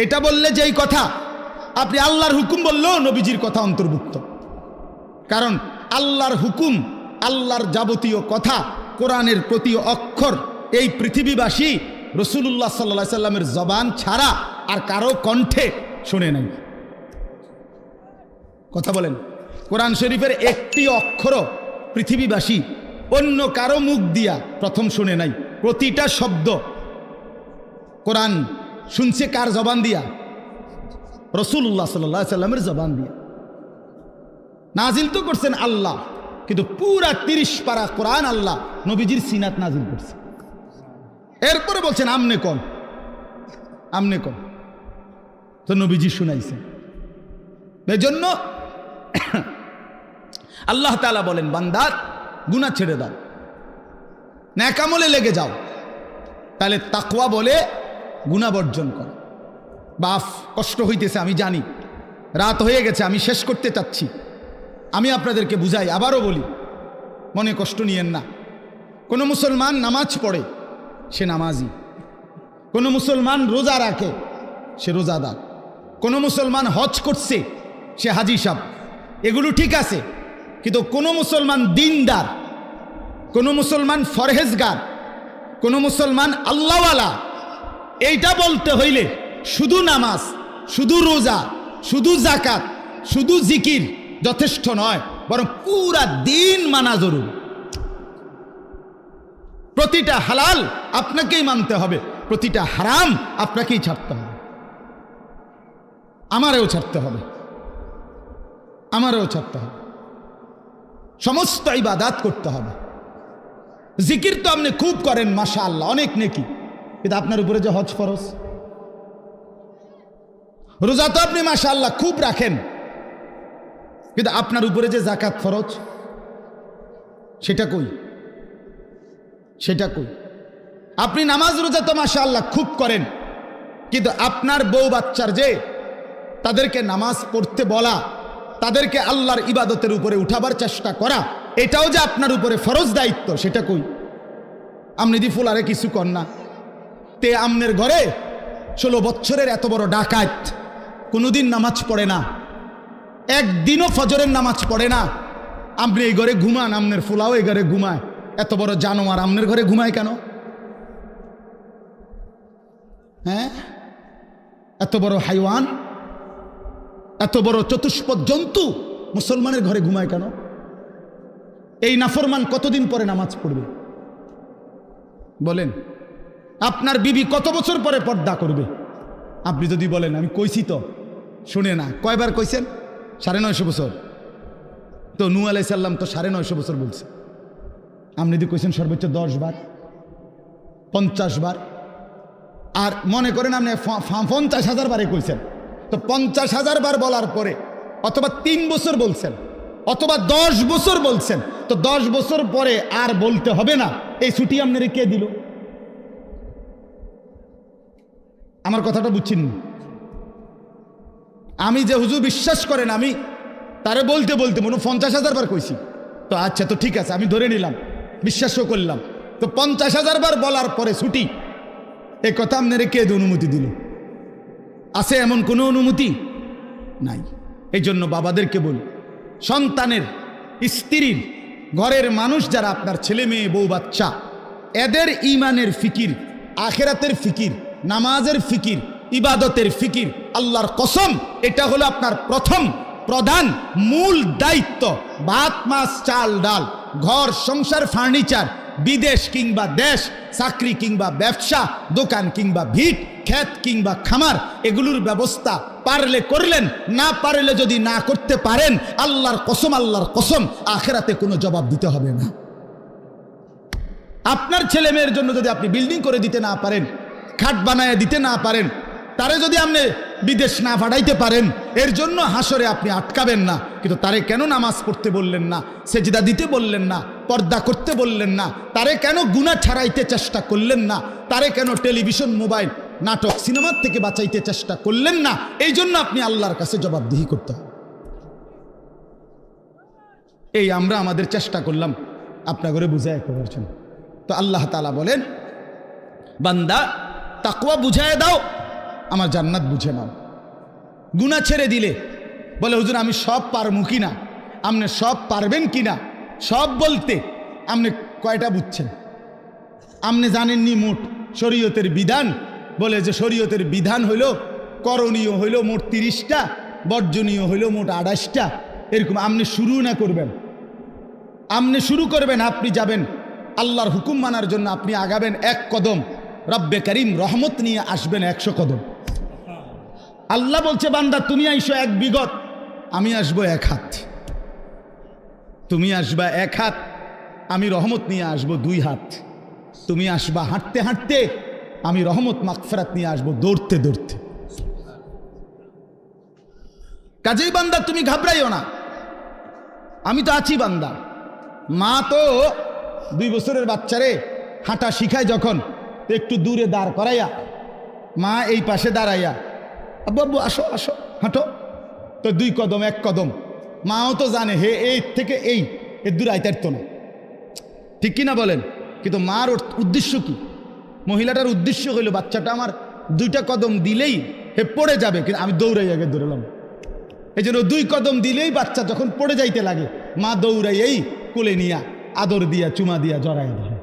এটা বললে যেই কথা, আপনি আল্লাহর হুকুম বললেও নবীজির কথা অন্তর্ভুক্ত। কারণ আল্লাহর হুকুম, আল্লাহর যাবতীয় কথা, কোরআনের প্রতি অক্ষর এই পৃথিবীবাসী রাসূলুল্লাহ সাল্লাল্লাহু আলাইহি সাল্লামের জবান ছাড়া আর কারো কণ্ঠে শুনে নাই। কথা বলেন, কোরআন শরীফের একটি অক্ষরও পৃথিবীবাসী অন্য কারো মুখ দিয়া প্রথম শুনে নাই। প্রতিটা শব্দ কোরআন শুনছে কার জবান দিয়া? রাসূলুল্লাহ সাল্লাল্লাহু আলাইহি সাল্লামের জবান দিয়া। নাজিল তো করছেন আল্লাহ, কিন্তু পুরা 30 পারা কোরআন আল্লাহ নবীজির সিনাত নাজিল করছে। এরপরে বলছেন আমনে কোন, আমনে কোন, তো নবীজি শুনাইছে। এজন্য আল্লাহ তাআলা বলেন বান্দা গুনাহ ছেড়ে দাও, নেক আমলে লেগে যাও। তাহলে তাকওয়া বলে গুনাহ বর্জন কর। বাফ কষ্ট হইতেছে আমি জানি, রাত হয়ে গেছে, আমি শেষ করতে চাচ্ছি। আমি আপনাদেরকে বুঝাই, আবারও বলি, মনে কষ্ট নিয়েন না। কোনো মুসলমান নামাজ পড়ে, সে নামাজি। কোনো মুসলমান রোজা রাখে, সে রোজাদার। কোনো মুসলমান হজ করছে, সে হাজি সাহেব। এগুলো ঠিক আছে, কিন্তু কোনো মুসলমান দিনদার, কোনো মুসলমান ফরহেজগার, কোনো মুসলমান আল্লাহওয়ালা, এইটা বলতে হইলে শুধু নামাজ, শুধু রোজা, শুধু জাকাত, শুধু জিকির যথেষ্ট নয়, বরং পুরা দিন মানা জরুরি। প্রতিটা হালাল আপনাকেই মানতে হবে, প্রতিটা হারাম আপনাকেই ছাড়তে হবে, আমারও ছাড়তে হবে, আমারও ছাড়তে হবে। সমস্ত ইবাদত করতে হবে। জিকির তো আপনি খুব করেন, মাশাআল্লাহ, অনেক নেকি, কিন্তু আপনার উপরে যে হজ ফরজ। রোজা তো আপনি মাশাআল্লাহ খুব রাখেন, কিন্তু আপনার উপরে যে যাকাত ফরজ, সেটা কই? সেটা কই? আপনি নামাজ রোজা তো মাশাআল্লাহ খুব করেন, কিন্তু আপনার বউ বাচ্চার যে তাদেরকে নামাজ পড়তে বলা, তাদেরকে আল্লাহর ইবাদতের উপরে উঠাবার চেষ্টা করা, এটাও যে আপনার উপরে ফরজ দায়িত্ব, সেটা কই? আপনি দি ফুলারে কিছু কর না। তে আমনের ঘরে 16 বছরের এত বড় ডাকাত কোনোদিন নামাজ পড়ে না, একদিনও ফজরের নামাজ পড়ে না। আপনি এই ঘরে ঘুমান, আমনের ফুলাও এই ঘরে ঘুমায়। এত বড় জানোয়ার আমনের ঘরে ঘুমায় কেন? হ্যাঁ, এত বড় হাইওয়ান, এত বড় চতুষ্পদ জন্তু মুসলমানের ঘরে ঘুমায় কেন? এই নাফরমান কতদিন পরে নামাজ পড়বে বলেন? আপনার বিবি কত বছর পরে পর্দা করবে? আপনি যদি বলেন আমি কইছি তো, শুনে না। কয়বার কইছেন? 950 বছর। তো নূহ আলাইহিস সালাম তো 950 বছর বলছে। আপনি যদি কইছেন সর্বোচ্চ 10 বার, 50 বার, আর মনে করেন আপনি 50,000 বারে কইছেন, তো 50,000 বার বলার পরে অথবা 3 বছর বলছেন, অথবা 10 বছর বলছেন, তো 10 বছর পরে আর বলতে হবে না। এই ছুটি আপনারে কে দিল? আমার কথাটা বুঝছেন? আমি যে হুজুর বিশ্বাস করেন, আমি তারে বলতে বলতে মনে 50,000 বার কইছি, তো আচ্ছা, তো ঠিক আছে, আমি ধরে নিলাম, বিশ্বাসও করলাম। তো 50,000 বার বলার পরে ছুটি, এই কথা আপনারে কে অনুমতি দিল? আছে এমন কোনো অনুমতি নাই। এই জন্য বাবাদেরকে বলি, সন্তানের, স্ত্রীর, ঘরের মানুষ যারা আপনার ছেলে মেয়ে বউ বাচ্চা, এদের ঈমানের ফিকির, আখিরাতের ফিকির, নামাজের ফিকির, ইবাদতের ফিকির, আল্লাহর কসম এটা হলো আপনার প্রথম প্রধান মূল দায়িত্ব। ভাত মাছ চাল ডাল, ঘর সংসার ফার্নিচার, বিদেশ কিংবা দেশ, চাকরি কিংবা ব্যবসা, দোকান কিংবা ভিট, ক্ষেত কিংবা খামার, এগুলোর ব্যবস্থা পারলে করলেন, না পারলে যদি না করতে পারেন, আল্লাহর কসম আখিরাতে কোনো জবাব দিতে হবে না। আপনার ছেলে মেয়ের জন্য যদি আপনি বিল্ডিং করে দিতে না পারেন, খাট বানায় দিতে না পারেন, তারে যদি আপনি বিদেশ না পাঠাইতে পারেন, এর জন্য হাসরে আপনি আটকাবেন না। কিন্তু তারে কেন নামাজ পড়তে বললেন না, সেজদা দিতে বললেন না, পর্দা করতে বললেন না, তারে কেন গুনাহ ছাড়াইতে চেষ্টা করলেন না, তারে কেন টেলিভিশন, মোবাইল, নাটক, সিনেমার থেকে বাঁচাইতে চেষ্টা করলেন না, এই জন্য আপনি আল্লাহর কাছে জবাবদিহি করতে হবে। এই আমরা আমাদের চেষ্টা করলাম আপনার ঘরে বুঝায় করার। তো আল্লাহ তাআলা বলেন, বান্দা তাকওয়া বুঝায় দাও, আমার জান্নাত বুঝে নাও। গুনাহ ছেড়ে দিলে বলে, হুজুর আমি সব পারমু কিনা? আপনি সব পারবেন কিনা? সব বলতে আপনি কয়টা বুঝছেন? আপনি জানেননি মোট শরীয়তের বিধান? বলে যে শরীয়তের বিধান হইল, করণীয় হইল মোট 30টা, বর্জনীয় হইল মোট 28টা। এরকম আপনি শুরু না করবেন, আপনি শুরু করবেন, আপনি যাবেন আল্লাহর হুকুম মানার জন্য, আপনি আগাবেন 1 কদম, রব্বে করিম রহমত নিয়ে আসবেন 100 কদম। আল্লাহ বলছে, বান্দা তুমি আইসো 1 বিঘত, আমি আসবো 1 হাত। তুমি আসবা 1 হাত, আমি রহমত নিয়ে আসবো 2 হাত। তুমি আসবা হাঁটতে হাঁটতে, আমি রহমত মাগফিরাত নিয়ে আসবো দৌড়তে দৌড়তে। কাজেই বান্দা তুমি ঘাবড়াইও না, আমি তো আছি বান্দা। মা তো 2 বছরের বাচ্চারে হাঁটা শিখায় যখন, একটু দূরে দাঁড় করাইয়া, মা এই পাশে দাঁড়াইয়া, আব্বু আব্বু আসো আসো হাঁটো, তো 2 কদম 1 কদম। মাও তো জানে হে এই থেকে এই এর দূরে আইতারতো না, ঠিক কিনা বলেন? কিন্তু মার উদ্দেশ্য কি? মহিলাটার উদ্দেশ্য হইল বাচ্চাটা আমার 2টা কদম দিলেই হে পড়ে যাবে, কিন্তু আমি দৌড়াই আগে দৌড়ালাম। এই জন্য 2 কদম দিলেই বাচ্চা যখন পড়ে যাইতে লাগে, মা দৌড়াইয়াই কোলে নিয়া আদর দিয়া চুমা দিয়া জড়াইয়া ধরে।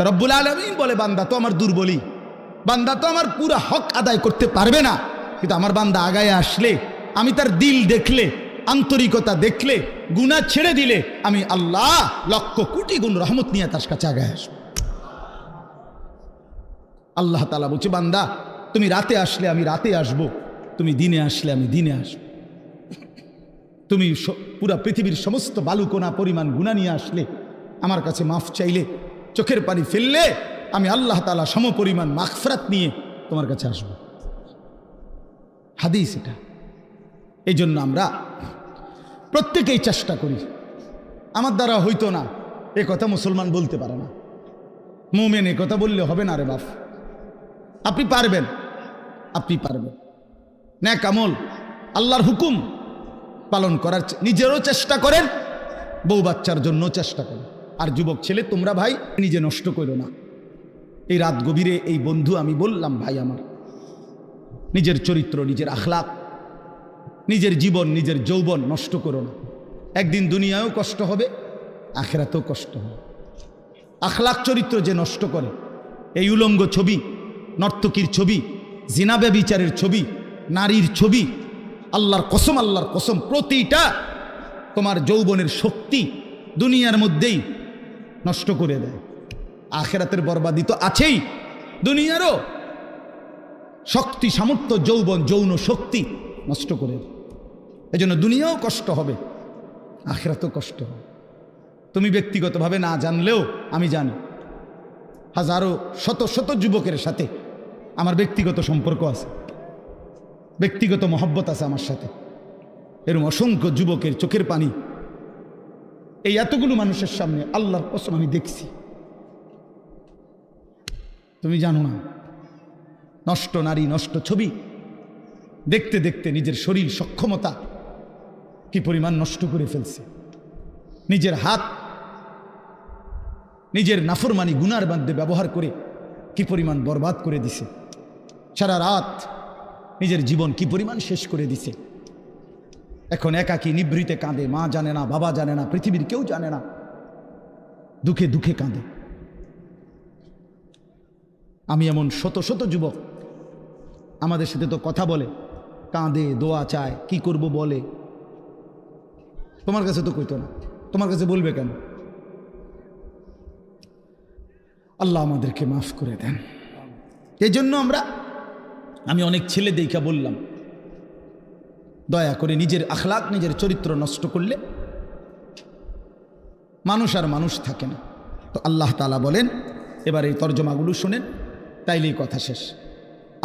রব্বুল আলামিন বলে, বান্দা তো আমার দুর্বলী, বান্দা তো আমার পুরা হক আদায় করতে পারবে না, কিন্তু আমার বান্দা আগায় আসলে, আমি তার দিল দেখলে, আন্তরিকতা দেখলে, গুনাহ ছেড়ে দিলে, আমি আল্লাহ লক্ষ কোটি গুণ রহমত নিয়ে তার কাছে আগায় আসবো। আল্লাহ তাআলা বলছে, বান্দা তুমি রাতে আসলে আমি রাতে আসব, তুমি দিনে আসলে আমি দিনে আসব। তুমি পুরা পৃথিবীর সমস্ত বালুকণা পরিমাণ গুনাহ নিয়ে আসলে, আমার কাছে মাফ চাইলে, চোখের পানি ফেললে, আমি আল্লাহ তাআলা সমপরিমাণ মাগফিরাত নিয়ে তোমার কাছে আসব। হাদিস এটা। এই জন্য আমরা প্রত্যেকেই চেষ্টা করি। আমার দ্বারা হইতো না এ কথা মুসলমান বলতে পারে না, মুমিন এ কথা বললে হবে না রে বাপ। আপনি পারবেন, আপনি পারবেন। নেক আমল, আল্লাহর হুকুম পালন করার নিজেরও চেষ্টা করেন, বউ বাচ্চার জন্য চেষ্টা করেন। আর যুবক ছেলে, তোমরা ভাই নিজে নষ্ট করো না। এই রাত গভীরে এই বন্ধু আমি বললাম, ভাই আমার, নিজের চরিত্র, নিজের আখলাক, নিজের জীবন, নিজের যৌবন নষ্ট করো না। একদিন দুনিয়ায়ও কষ্ট হবে, আখিরাতেও কষ্ট হবে। আখলাক চরিত্র যে নষ্ট করে, এই উলঙ্গ ছবি, নর্তকীর ছবি, জিনা ব্যভিচারের ছবি, নারীর ছবি, আল্লাহর কসম প্রতিটা তোমার যৌবনের শক্তি দুনিয়ার মধ্যেই নষ্ট করে দেয়। আখিরাতের বরবাদি তো আছেই, দুনিয়ারও শক্তি, সামর্থ্য, যৌবন, যৌন শক্তি নষ্ট করে দেয়। এই জন্য দুনিয়াও কষ্ট হবে, আখিরাতেও কষ্ট হবে। তুমি ব্যক্তিগতভাবে না জানলেও আমি জানি, হাজারো শত শত যুবকের সাথে আমার ব্যক্তিগত সম্পর্ক আছে, ব্যক্তিগত মহব্বত আছে আমার সাথে। এরকম অসংখ্য যুবকের চোখের পানি এই এতগুলো মানুষের সামনে আল্লাহর কসম আমি দেখছি। তুমি জানো না, নষ্ট নারী, নষ্ট ছবি দেখতে দেখতে নিজের শরীর সক্ষমতা কি পরিমাণ নষ্ট করে ফেলছে। নিজের হাত নিজের নাফরমানি গুনার মধ্যে ব্যবহার করে কি পরিমাণ বরবাদ করে দিছে, সারা রাত নিজের জীবন কি পরিমাণ শেষ করে দিছে। এখন একাকী নিভৃতে কাঁদে, মা জানে না, বাবা জানে না, পৃথিবীর কেউ জানে না, দুঃখে দুঃখে কাঁদে। আমি এমন শত শত যুবক আমাদের সাথে তো কথা বলে, কাঁদে, দোয়া চায়, কি করব বলে। তোমার কাছে তো কইতো না, তোমার কাছে বলবে কেন? আল্লাহ আমাদেরকে মাফ করে দেন। এই জন্য আমি অনেক ছেলে দেখা বললাম, দয়া করে নিজের আখলাক, নিজের চরিত্র নষ্ট করলে মানুষ আর মানুষ থাকে না। তো আল্লাহ তাআলা বলেন, এবার এই তর্জমাগুলো শোনেন, তাইলেই কথা শেষ।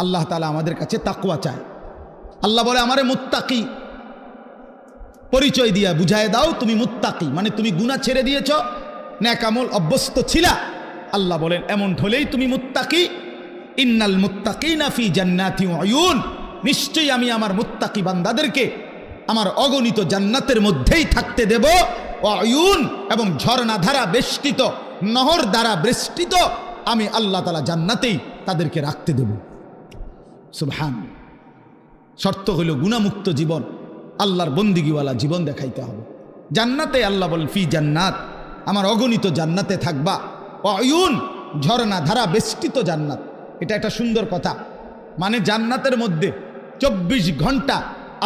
আল্লাহ তাআলা আমাদের কাছে তাকওয়া চায়। আল্লাহ বলে, আমারে মুত্তাকি পরিচয় দিয়া বুঝায় দাও তুমি মুত্তাকি, মানে তুমি গুনাহ ছেড়ে দিয়েছ, নেক আমল অভ্যস্ত ছিলা। আল্লাহ বলেন, এমন হলেই তুমি মুত্তাকি। ইন্নাল মুত্তাকিনা ফি জান্নাতি ওয়া উয়ুন, নিশ্চয়ই আমি আমার মুত্তাকি বান্দাদেরকে আমার অগণিত জান্নাতের মধ্যেই থাকতে দেব। ওয়া উয়ুন, এবং ঝর্ণা ধারা বেষ্টিত, নহর দ্বারা বেষ্টিত আমি আল্লাহ তাআলা জান্নাতেই তাদেরকে রাখতে দেব। সুবহান। শর্ত হইল গুনাহমুক্ত জীবন, আল্লাহর বন্দিগিওয়ালা জীবন দেখাইতে হবে। জান্নাতে আল্লাহ বলেন, ফি জান্নাত, আমার অগণিত জান্নাতে থাকবা। অয়ুন, ঝর্ণা ধারা বেষ্টিত জান্নাত। এটা একটা সুন্দর কথা, মানে জান্নাতের মধ্যে 24 ঘন্টা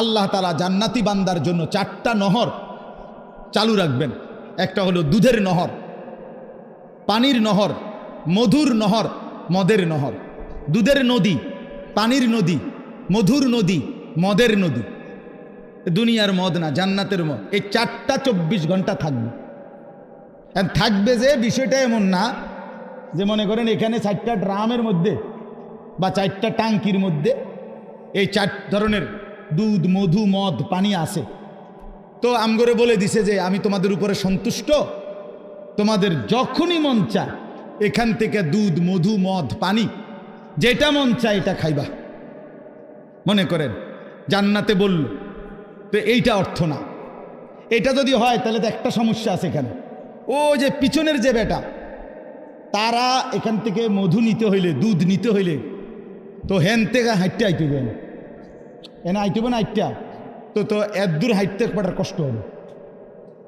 আল্লাহ তাআলা জান্নাতি বান্দার জন্য 4টা নহর চালু রাখবেন। একটা হলো দুধের নহর, পানির নহর, মধুর নহর, মদের নহর। দুধের নদী, পানির নদী, মধুর নদী, মদের নদী। দুনিয়ার মদ না, জান্নাতের মদ। এই 4টা 24 ঘন্টা থাকবে। থাকবে যে বিষয়টা এমন না যে মনে করেন এখানে 4টা ড্রামের মধ্যে বা 4টা টাঙ্কির মধ্যে এই 4 ধরনের দুধ, মধু, মদ, পানি আছে। তো আমগরে বলে দিছে যে আমি তোমাদের উপরে সন্তুষ্ট, তোমাদের যখনই মন চায় এখান থেকে দুধ, মধু, মদ, পানি যেটা মন চায় এটা খাইবা। মনে করেন জান্নাতে বলল, তো এইটা অর্থ না। এটা যদি হয় তাহলে তো একটা সমস্যা আছে এখানে। ও যে পিছনের যে বেটা, তারা এখান থেকে মধু নিতে হইলে, দুধ নিতে হইলে তো হেন থেকে হাইটটা আইতেবে না, এনে আইতেবে না হাইটটা, তো এত দূর হাইটতে পাঠার কষ্ট হবে।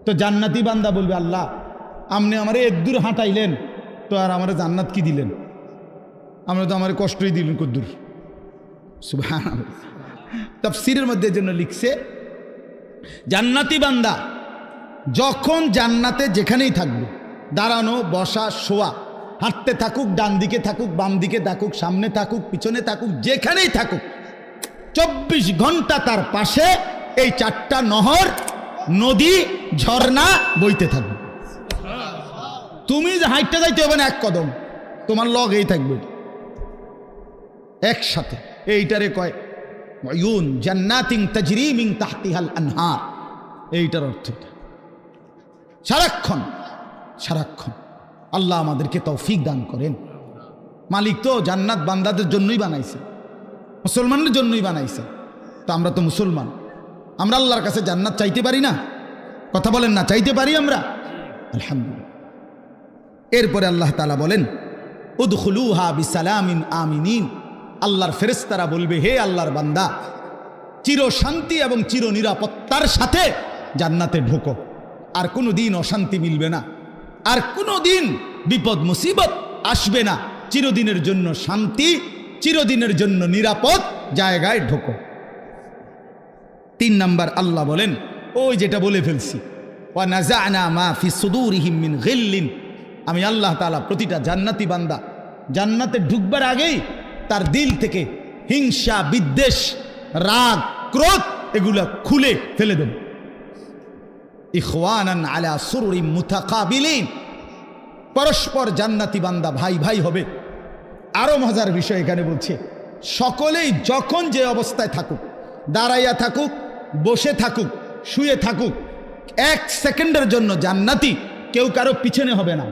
তো জান্নাতি বান্দা বলবে, আল্লাহ আপনি আমারে এত দূর হাঁটাইলেন, তো আর আমার জান্নাত কি দিলেন? আমরা তো আমার কষ্টই দিলেন কদ্দূর। সুবহানাল্লাহ। তাফসীরের মধ্যে জন্য লিখছে, জান্নাতি বান্দা যখন জান্নাতে যেখানেই থাকবে, দাঁড়ানো, বসা, শোয়া, হাঁটতে থাকুক, ডান দিকে থাকুক, বাম দিকে থাকুক, সামনে থাকুক, পিছনে থাকুক, যেখানেই থাকুক, 24 ঘন্টা তার পাশে এই 4টা নহর, নদী, ঝর্ণা বইতে থাকবে। তুমি হাঁটতে যাইতে হবে না এক কদম, তোমার লগেই থাকবে একসাথে। এইটারে কয় ওয়ায়ুন জান্নাতিন তাজরি মিন তাহতিহাল আনহার। এইটার অর্থ সারাক্ষণ সারাক্ষণ। আল্লাহ আমাদেরকে তৌফিক দান করেন। মালিক তো জান্নাত বান্দাদের জন্যই বানাইছে, মুসলমানদের জন্যই বানাইছে। তো আমরা তো মুসলমান, আমরা আল্লাহর কাছে জান্নাত চাইতে পারি না? কথা বলেন না, চাইতে পারি আমরা? আলহামদুলিল্লাহ। এরপরে আল্লাহ তাআলা বলেন, উদখুলুহা বিসালামিন আমিনিন। আল্লাহর ফেরেশতারা বলবে, হে আল্লাহর বান্দা, চির শান্তি এবং চির নিরাপত্তার সাথে জান্নাতে ঢোকো। আর কোনো দিন অশান্তি মিলবে না, আর কোনো দিন বিপদ মুসিবত আসবে না। চিরদিনের জন্য শান্তি, চিরদিনের জন্য নিরাপদ জায়গায় ঢোকো। 3 নাম্বার আল্লাহ বলেন, ওই যেটা বলে ফেলছি, ওয়া নাযা'না মা ফি সুদুরিহিম মিন গিল্লিন। আমি আল্লাহ তাআলা প্রতিটা জান্নাতি বান্দা জান্নাতে ঢুকবার আগেই তার দিল থেকে হিংসা, বিদ্বেষ, রাগ, ক্রোধ এগুলা খুলে ফেলে দেব। ইখওয়ানান আলা সুরুরিম মুতাকাবিলিন। পরস্পর জান্নাতি বান্দা ভাই ভাই হবে। আরো মজার বিষয় এখানে বলছে, সকলেই যখন যে অবস্থায় থাকুক, দাঁড়াইয়া থাকুক, বসে থাকুক, শুয়ে থাকুক, 1 সেকেন্ডের জন্য জান্নাতি কেউ কারো পিছনে হবে না।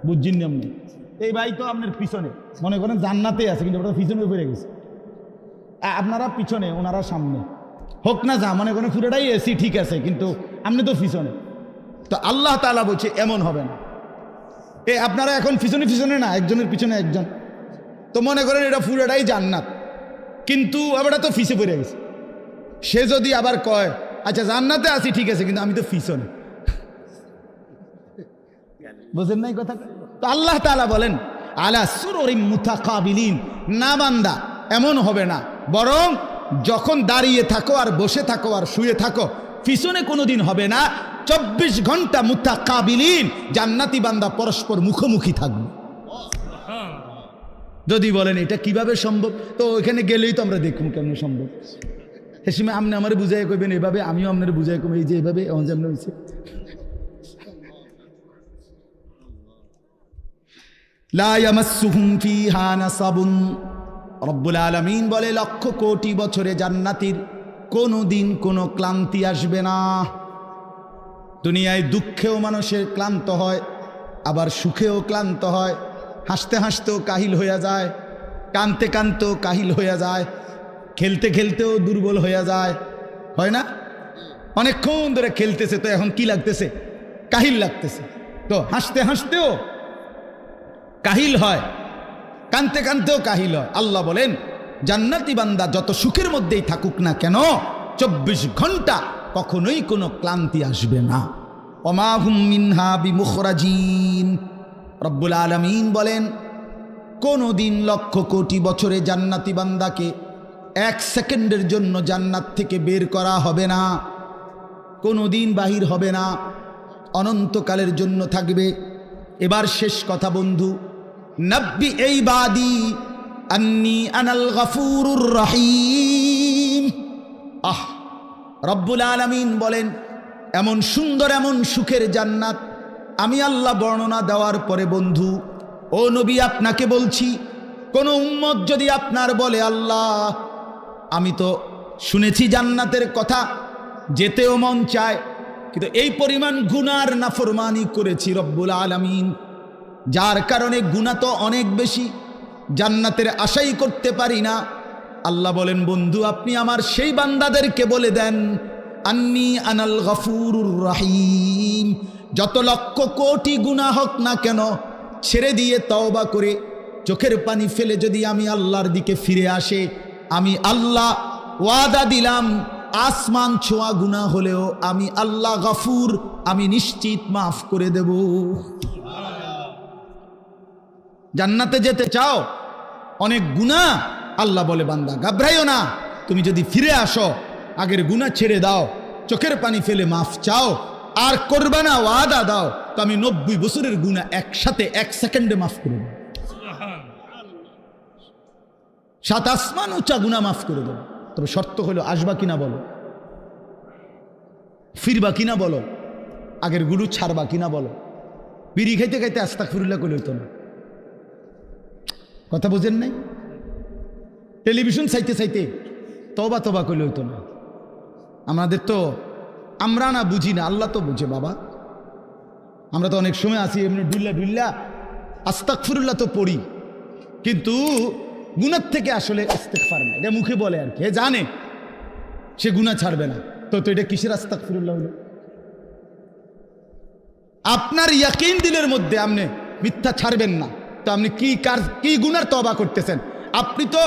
বুঝছেন আপনি? এই ভাই তো আপনার পিছনে, মনে করেন জান্নাতে আছে, কিন্তু ওটা পিছনে পড়ে গেছে। আপনারা পিছনে, ওনারা সামনে, হোক না যা, মনে করেন পুরোটাই এসি ঠিক আছে, কিন্তু আপনি তো পিছনে। তো আল্লাহ তাআলা বলছে এমন হবে না। আপনারা এখন পিছনে পিছনে না, একজনের পিছনে একজন, তো মনে করেন এটা পুরোটাই জান্নাত, কিন্তু আবার তো ফিসে পড়ে গেছে। সে যদি আবার কয় আচ্ছা জান্নাতে আছি ঠিক আছে, কিন্তু আমি তো পিছনে, বুঝেন নাই কথা? তো আল্লাহ তাআলা বলেন আলা সুরুরিম মুতাকাবিলিন, না বান্দা এমন হবে না, বরং যখন দাঁড়িয়ে থাকো আর বসে থাকো আর শুয়ে থাকো, পিছনে কোনোদিন হবে না। 24 ঘন্টা মুতাকাবিলিন, জান্নাতি বান্দা পরস্পর মুখোমুখি থাকবে। যদি বলেন এটা কিভাবে সম্ভব, তো ওইখানে গেলেই তো আমরা দেখুন কেমন সম্ভব। হেসিমে আপনি আমার বুঝাই কইবেন এভাবে, আমিও আপনার বুঝাই কই এই যে এভাবে যেমন হয়েছে। লা ইয়ামাসসুহুম ফিহা নাসাবুন, রব্বুল আলামিন বলে 1,00,000 কোটি বছরে জান্নাতীর কোনো দিন কোনো ক্লান্তি আসবে না। দুনিয়ায় দুঃখেও মানুষের ক্লান্ত হয়, আবার সুখেও ক্লান্ত হয়, হাসতে হাসতেও কাহিল হয়ে যায়, কানতে কানতেও কাহিল হয়ে যায়, খেলতে খেলতেও দুর্বল হয়ে যায়, হয় না? অনেকক্ষণ ধরে খেলতেছে তো এখন কি লাগতেছে? কাহিল লাগতেছে। তো হাসতে হাসতেও কাহিল হয়, কানতে কানতেও কাহিল হয়। আল্লাহ বলেন জান্নাতি বান্দা যত সুখের মধ্যেই থাকুক না কেন, 24 ঘন্টা কখনোই কোনো ক্লান্তি আসবে না। ওমা হুম মিনহা বিমুখরাজিন, রব্বুল আলামিন বলেন কোনো দিন 1,00,000 কোটি বছরে জান্নাতি বান্দাকে 1 সেকেন্ডের জন্য জান্নাত থেকে বের করা হবে না, কোনো দিন বাহির হবে না, অনন্তকালের জন্য থাকবে। এবার শেষ কথা বন্ধু, নব্বি এই বাদি আন্নি আনাল গফুরুর রহিম। রব্বুল আলামিন বলেন এমন সুন্দর এমন সুখের জান্নাত আমি আল্লাহ বর্ণনা দেওয়ার পরে বন্ধু ও নবী আপনাকে বলছি, কোন উম্মত যদি আপনার বলে আল্লাহ আমি তো শুনেছি জান্নাতের কথা, যেতেও মন চায়, কিন্তু এই পরিমাণ গুনার নাফরমানি করেছি রব্বুল আলামিন, যার কারণে গুনাহ তো অনেক বেশি, জান্নাতের আশাই করতে পারি না। আল্লাহ বলেন বন্ধু আপনি আমার সেই বান্দাদেরকে বলে দেন আন্নি আনাল গফুরুর রহিম, যত 1,00,000 কোটি গুনাহ হোক না কেন ছেড়ে দিয়ে তওবা করে চোখের পানি ফেলে যদি আমি আল্লাহর দিকে ফিরে আসে, আমি আল্লাহ ওয়াদা দিলাম আসমান ছোঁয়া গুনাহ হলেও আমি আল্লাহ গফুর, আমি নিশ্চিত মাফ করে দেব। জান্নাতে যেতে চাও, অনেক গুনাহ, আল্লাহ বলে বান্দা ঘাবড়াইও না, তুমি যদি ফিরে আসো, আগের গুনাহ ছেড়ে দাও, চোখের পানি ফেলে মাফ চাও, আর করবে না ওয়াদা দাও, তো আমি 90 বছরের গুনাহ একসাথে 1 সেকেন্ডে মাফ করে দেব। 7 আসমান উঁচা গুনাহ মাফ করে দেব। তবে শর্ত হলো আসবা কিনা বলো, ফিরবা কিনা বলো, আগের গুরু ছাড়বা কিনা বলো। বিড়ি খাইতে খাইতে আস্তাগফিরুল্লাহ কইলে হইতো না, কথা বুঝেন নাই? টেলিভিশন চাইতে চাইতে তওবা তওবা কইলে হইতো না। আমাদের তো আমরা না বুঝি না, আল্লাহ তো বুঝে বাবা। আমরা তো অনেক সময় আছি এমনি ডুল্লা ডুল্লা আস্তাগফিরুল্লাহ তো পড়ি, কিন্তু গুনাহ থেকে আসলে ইস্তেগফার না, এটা মুখে বলে আর কি, জানে সে গুনাহ ছাড়বে না, তো এটা কিসের আস্তাগফিরুল্লাহ হলো? আপনার ইয়াকিন দিলের মধ্যে আপনি মিথ্যা ছাড়বেন না, তো আপনি কি গুনার তওবা করতেছেন? আপনি তো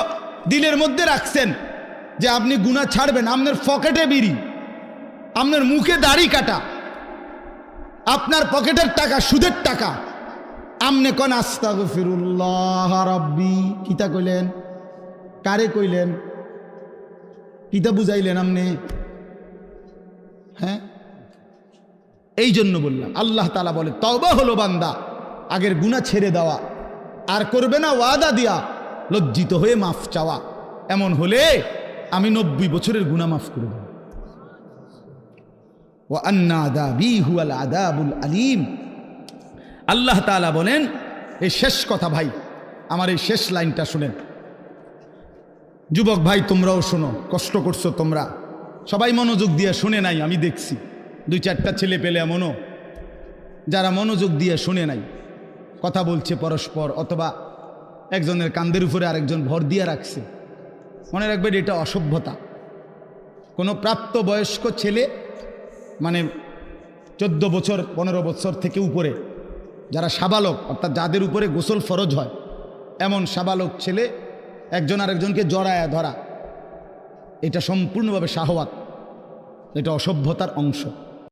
দিলের মধ্যে রাখছেন যে আপনি গুনাহ ছাড়বেন, আপনার পকেটে বিড়ি, আপনার মুখে দাড়ি কাটা, আপনার পকেটের টাকা সুদের টাকা, আমনে কোন আস্তাগফিরুল্লাহ রাব্বি কিতা কইলেন? কারে কইলেন? কিতা বুঝাইলেন আমনে? হ্যাঁ, এই জন্য বললাম আল্লাহ তাআলা বলে তওবা হলো বান্দা আগের গুনাহ ছেড়ে দেওয়া, আর করবে না ওয়াদা দিয়া লজ্জিত হয়ে মাফ চাওয়া। এমন হলে আমি 90 বছরের গুনাহ মাফ করে দেব। ওয়া আন্না আযাবি হুয়াল আযাবুল আলীম। আল্লাহ তাআলা বলেন এই শেষ কথা ভাই, আমার এই শেষ লাইনটা শুনেন। যুবক ভাই তোমরাও শোনো, কষ্ট করছো তোমরা, সবাই মনোযোগ দিয়ে শুনে নাই, আমি দেখছি 2-4টা ছেলে পেলে এমনও যারা মনোযোগ দিয়ে শুনে নাই, কথা বলছে পরস্পর, অথবা একজনের কান্দের উপরে আরেকজন ভর দিয়ে রাখছে। মনে রাখবেন এটা অসভ্যতা। কোনো প্রাপ্তবয়স্ক ছেলে মানে 14 বছর 15 বছর থেকে উপরে যারা সাবালক অর্থাৎ যাদের উপরে গোসল ফরজ হয় এমন সাবালক ছেলে একজন আরেকজনকে জড়ায়া ধরা, এটা সম্পূর্ণভাবে শাহওয়াত, এটা অসভ্যতার অংশ।